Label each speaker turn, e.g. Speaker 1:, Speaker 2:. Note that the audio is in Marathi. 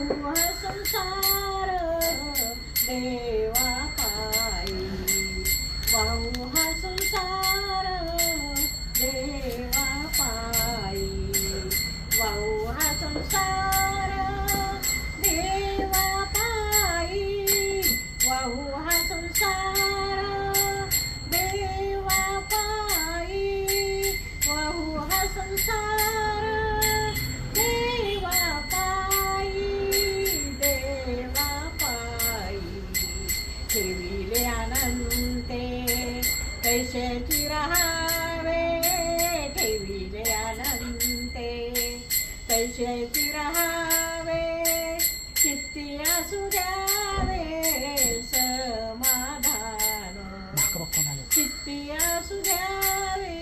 Speaker 1: वाहू हा संसार देवा पायी, वाहू हा संसार देवा पायी, वाहू हा संसार देवा पायी, वाहू हा संसार देवा पायी, वाहू हा संसार देवा पायी, देवा पायी. ठेविले अनंते कैसेची राहावे, ठेविले अनंते कैसेची राहावे, चित्ती असू द्यावे समाधान, चित्ती असू द्यावे